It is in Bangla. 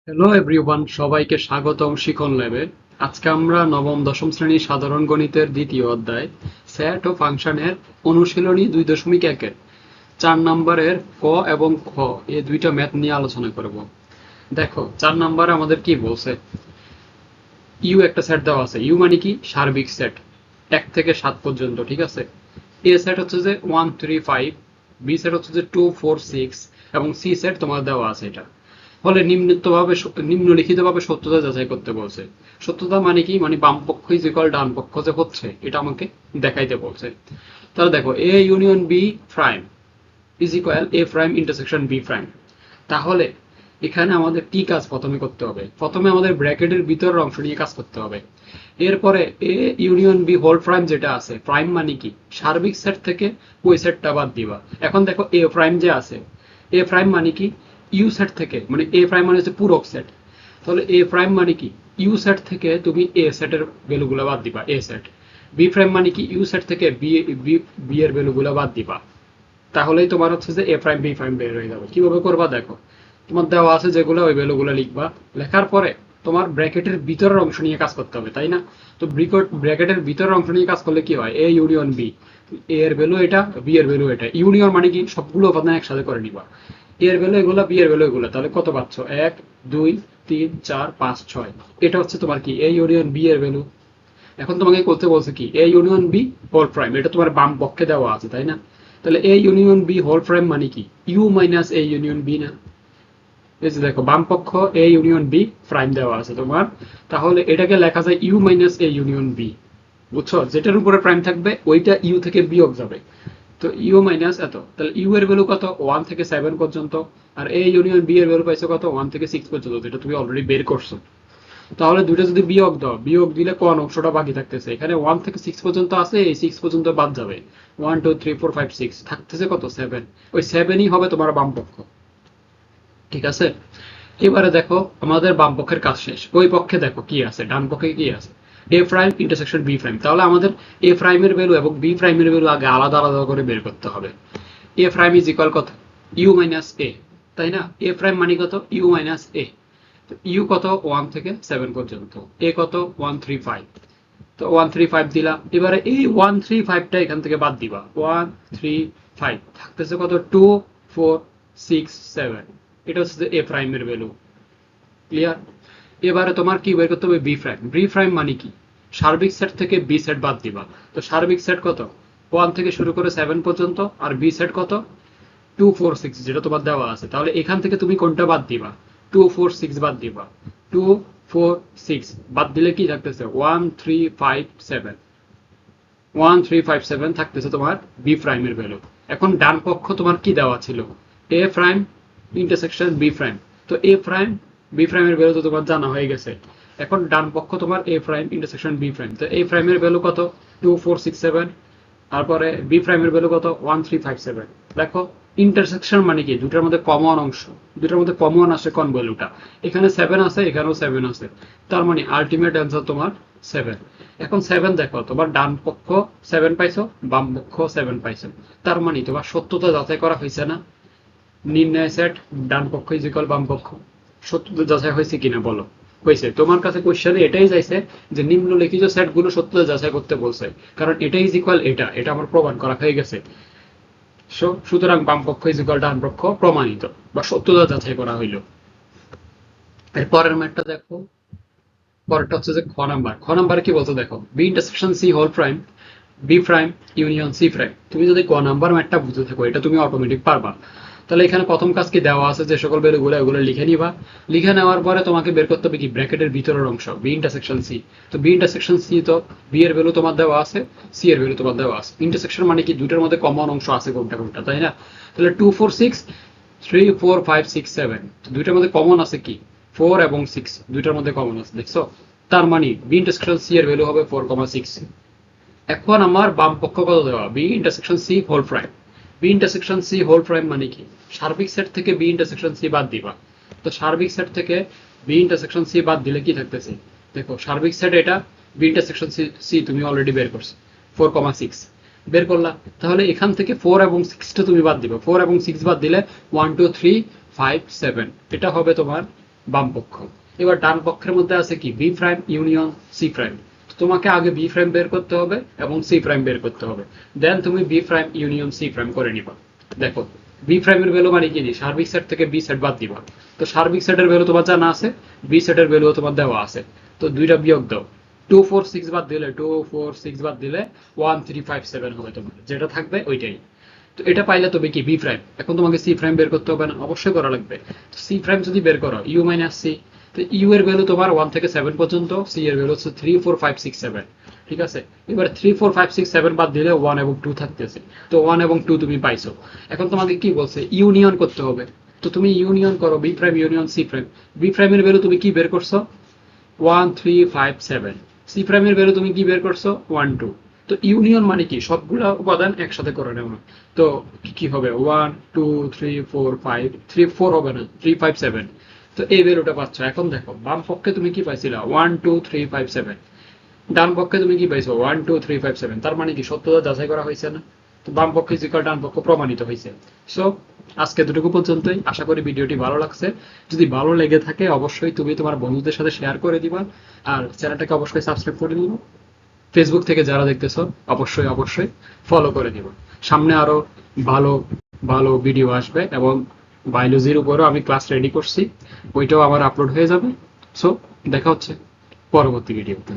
হ্যালো এভরিওয়ান, সবাইকে স্বাগতম শিখন ল্যাবে। আজকে আমরা নবম দশম শ্রেণীর সাধারণ গণিতের দ্বিতীয় অধ্যায় সেট ও ফাংশনের অনুশীলনী 2.1-এর 4 নম্বরের ক এবং খ এই দুইটা ম্যাথ নিয়ে আলোচনা করব। দেখো 4 নম্বরে আমাদের কি বলছে, ইউ একটা সেট দেওয়া আছে। ইউ মানে কি? সার্বিক সেট 1 থেকে 7 পর্যন্ত, ঠিক আছে। এ সেট হচ্ছে যে 1 3 5, বি সেট হচ্ছে যে 2 4 6 এবং সি সেট তোমার দেওয়া আছে। এটা ফলে নিম্নলিখিতভাবে সত্যতা যাচাই করতে বলছে। সত্যতা মানে কি? মানে বাম পক্ষ ইজ ইকুয়াল ডান পক্ষ যে হচ্ছে এটা আমাকে দেখাইতে বলছে। তাহলে দেখো A union B prime is equal A prime intersection B prime. তাহলে এখানে আমাদের কি কাজ প্রথমে করতে হবে? প্রথমে আমাদের ব্র্যাকেটের ভিতরের অংশ নিয়ে কাজ করতে হবে। এরপরে A union B whole prime যেটা আছে, প্রাইম মানে কি? সার্বিক সেট থেকে ওই সেটটা বাদ দিবা। এখন দেখো এ প্রাইম যে আছে, এ প্রাইম মানে কি? ইউ সেট থেকে, মানে এ প্রাইম মানে হচ্ছে পূরক সেট। তাহলে এ প্রাইম মানে কি? ইউ সেট থেকে তুমি এ সেটের ভ্যালুগুলো বাদ দিবা, এ সেট। বি প্রাইম মানে কি? ইউ সেট থেকে বি বি বি এর ভ্যালুগুলো বাদ দিবা। তাহলেই তোমার হচ্ছে যে এ প্রাইম বি প্রাইম বের হয়ে যাবে। কিভাবে করবা দেখো, তোমার দেওয়া আছে যেগুলো ওই ভ্যালুগুলো লিখবা। লেখার পরে তোমার ব্র্যাকেটের ভিতরের অংশ নিয়ে কাজ করতে হবে, তাই না? তো ব্র্যাকেটের ভিতরের অংশ নিয়ে কাজ করলে কি হয়? এ ইউনিয়ন বি, এ এর ভ্যালু এটা, বি এর ভ্যালু এটা। ইউনিয়ন মানে কি? সবগুলো উপাদান একসাথে করে নিবা। এ এর ভ্যালু এগুলো, বি এর ভ্যালু এগুলো। তাহলে কত পাচ্ছ? 1 2 3 4 5 6। এটা হচ্ছে তোমার কি? এ ইউনিয়ন বি এর ভ্যালু। এখন তোমাকে করতে বলছে কি? A union B whole prime. এটা তোমার বাম পক্ষে দেওয়া আছে, তাই না? তাহলে A union B whole prime মানে কি? U minus A union B না? এই যে দেখো বাম পক্ষ এ ইউনিয়ন বি প্রাইম দেওয়া আছে তোমার। তাহলে এটাকে লেখা যায় U minus A union B. বুঝছো? যেটার উপরে প্রাইম থাকবে ওইটা ইউ থেকে বিয়োগ যাবে। তো ইউ মাইনাস এত। তাহলে ইউ এর ভ্যালু কত? 1 থেকে 7 পর্যন্ত। আর এ ইউনিয়ন বি এর ভ্যালু পাইছো কত? 1 থেকে 6 পর্যন্ত, যেটা তুমি অলরেডি বের করছো। তাহলে দুইটা যদি বিয়োগ দাও, বিয়োগ দিলে কোন অংশটা বাকি থাকতেছে? এখানে 1 থেকে 6 পর্যন্ত আছে, এই 6 পর্যন্ত বাদ যাবে। 1 2 3 4 5 6 থাকতেছে কত? 7। ওই 7ই হবে তোমার বাম পক্ষ, ঠিক আছে। এবারে দেখো আমাদের বাম পক্ষের কাজ শেষ। ওই পক্ষে দেখো কি আছে, ডান পক্ষে কি আছে? এ প্রাইম ইন্টারসেকশন বি প্রাইম। তাহলে আমাদের এ প্রাইমের ভ্যালু এবং বি প্রাইমের ভ্যালু আগে আলাদা আলাদা করে বের করতে হবে। এ প্রাইম ইজ ইকুয়াল কত? ইউ মাইনাস এ, তাই না? এ প্রাইম মানে কত? You minus A. ইউ কত? 1 থেকে 7 পর্যন্ত। এ কত? 1 3 5। তো 1 3 5 দিলা। এবারে এই 1 3 5টা এখান থেকে বাদ দিবা। 1 3 5 থাকতেছে কত? 2 4 6 7। এটা হচ্ছে এ প্রাইমের ভ্যালু। ক্লিয়ার? এবারে তোমার কি বের করতে হবে? B prime. বি প্রাইম মানে কি? সার্বিক সেট থেকে বি সেট বাদ দিবা। তো সার্বিক সেট কত? 1 থেকে শুরু করে 7 পর্যন্ত। আর বি সেট কত? 2 4 6, যেটা তোমার দেওয়া আছে। তাহলে এখান থেকে তুমি কোনটা বাদ দিবা? 2 4 6 বাদ দিবা। 2 4 6 বাদ দিলে কি থাকতেছে? 1 3 5 7। 1 3 5 7 থাকতেছে তোমার বি প্রাইমের ভ্যালু। এখন ডান পক্ষ তোমার কি দেওয়া ছিল? এ প্রাইম ইন্টারসেকশন বি প্রাইম। তো এ প্রাইম বি প্রাইমের ভ্যালু তো তোমার জানা হয়ে গেছে। এখন ডান পক্ষ তোমার এ প্রাইম ইন্টারসেকশন বি প্রাইম। তো এ প্রাইমের ভ্যালু কত? 2 4 6 7। তারপরে বি প্রাইমের ভ্যালু কত? 1 3 5 7। দেখো ইন্টারসেকশন মানে কি? দুটার মধ্যে কমন অংশ, দুটার মধ্যে কমন আসে কোন ভ্যালুটা? এখানে 7 আছে, এখানেও 7 আছে। তার মানে আলটিমেট অ্যান্সার তোমার 7। এখন 7 দেখো, তোমার ডান পক্ষ 7 পাইছো, বাম পক্ষ 7 পাইছো। তার মানে তোমার সত্যতা যাচাই করা হয়েছে না? নির্ণয় সেট ডান পক্ষ ইজ ইকুয়াল বাম পক্ষ। সত্যতা যাচাই হয়েছে কিনা বলো? হয়েছে। তোমার কাছে কোশ্চেনে এটাই চাইছে যে নিম্নলিখিত সেট গুলো সত্যতা যাচাই করতে বলছে, কারণ এটা ইজ ইকুয়াল এটা, এটা আমার প্রমাণ করা হয়ে গেছে। সুতরাং বাম পক্ষ ইজ ইকুয়াল ডান পক্ষ প্রমাণিত বা সত্যতা যাচাই করা হইল। এর পরের ম্যাটটা দেখো। পরেরটা হচ্ছে যে খ নাম্বার। খ নাম্বারে কি বলতো দেখো, B intersection C whole prime B prime union C prime. তুমি যদি ক নাম্বার ম্যাটটা বুঝে থাকো, এটা তুমি অটোমেটিক পারবা। তাহলে এখানে প্রথম কাজ কি দেওয়া আছে? যে সকল ভ্যালুগুলো এগুলো লিখে নিবা। লিখে নেওয়ার পরে তোমাকে বের করতে হবে কি? ব্র্যাকেটের ভিতরের অংশ, বি ইন্টারসেকশন সি। তো বি ইন্টারসেকশন সি, তো বি এর ভ্যালু তোমার দেওয়া আছে, সি এর ভ্যালু তোমার দেওয়া আছে। ইন্টারসেকশন মানে কি? দুইটার মধ্যে কমন অংশ আছে কোনটা কোনটা, তাই না? তাহলে 2 4 6 3 4 5 6 7, দুইটার মধ্যে কমন আছে কি? 4 এবং 6, দুইটার মধ্যে কমন আছে, দেখছো? তার মানে বি ইন্টারসেকশন সি এর ভ্যালু হবে 4,6। এখন আমার বাম পক্ষ কত দেওয়া? B intersection C whole prime. B intersection C whole prime মানে কি? সার্বিক সেট থেকে বি ইন্টারসেকশন সি বাদ দিবা। তো সার্বিক সেট থেকে বি ইন্টারসেকশন সি বাদ দিলে কি থাকতেছে? দেখো সার্বিক সেট এটা, বি ইন্টারসেকশন সি সি তুমি অলরেডি বের করছো, 4,6 বের করলা। তাহলে এখান থেকে 4 এবং 6টা তুমি বাদ দিবে। 4 এবং 6 বাদ দিলে 1 2 3 5 7, এটা হবে তোমার বাম পক্ষ। এবার ডান পক্ষের মধ্যে আছে কি B prime union C prime. তোমাকে আগে বি প্রাইম বের করতে হবে এবং সি প্রাইম বের করতে হবে, দেন তুমি B prime union C prime করে নিবা। দেখো বি প্রাইমের ভ্যালু মানে কি, সার্বিক সেট থেকে বি সেট বাদ দিবা। তো সার্বিক সেটের ভ্যালু তোমার জানা আছে, বি সেটের ভ্যালু তোমার দেওয়া আছে। তো দুইটা বিয়োগ দাও, 246 বাদ দিলে 246 বাদ দিলে 1357 হবে তোমার, যেটা থাকবে ওইটাই। তো এটা পাইলে তবে কি বি প্রাইম। এখন তোমাকে সি প্রাইম বের করতে হবে না? অবশ্যই করা লাগবে। তো সি প্রাইম যদি বের করো ইউ মাইনাস সি, তো ইউ এর ভ্যালু তোমার 1 থেকে 7 পর্যন্ত, সি এর ভ্যালু হচ্ছে 3 4 5 6 7। ঠিক আছে, এবার 3 4 5 6 7 বাদ দিলে 1 এবং 2 থাকতেছে। তো 1 এবং 2 তুমি পাইছো। এখন তোমাকে কি বলছে, ইউনিয়ন করতে হবে। তো তুমি ইউনিয়ন করো B prime union C prime. B প্রাইমের ভ্যালু তুমি কি বের করছো, 1 3 5 7। সি প্রাইমের ভ্যালু তুমি কি বের করছো, 1 2। তো ইউনিয়ন মানে কি, সবগুলা উপাদান একসাথে করে নেওয়া। তো কি হবে, 1 2 3 4 5, 3 4 হবে না, 3 5 7। তো এই ভ্যালুটা পাচ্ছ। এখন দেখো বাম পক্ষে তুমি কি পাইছিলা, 1 2 3 5 7। ডান পক্ষে তুমি কি পাইছো, 1 2 3 5 7। তার মানে কি সত্যতা যাচাই করা হয়েছে না? তো বাম পক্ষে ইকুয়াল ডান পক্ষ প্রমাণিত হয়েছে। সো আজকে দুটুকু পর্যন্তই। আশা করি ভিডিওটি ভালো লাগছে। যদি ভালো লেগে থাকে অবশ্যই তুমি তোমার বন্ধুদের সাথে শেয়ার করে দিবা, আর চ্যানেলটাকে অবশ্যই সাবস্ক্রাইব করে দিবা। ফেসবুক থেকে যারা দেখতেছো অবশ্যই অবশ্যই ফলো করে দিবা। সামনে আরো ভালো ভালো ভিডিও আসবে এবং বায়োলজির উপরও আমি ক্লাস রেডি করছি, ওইটাও আমার আপলোড হয়ে যাবে। সো দেখা হচ্ছে পরবর্তী ভিডিওতে।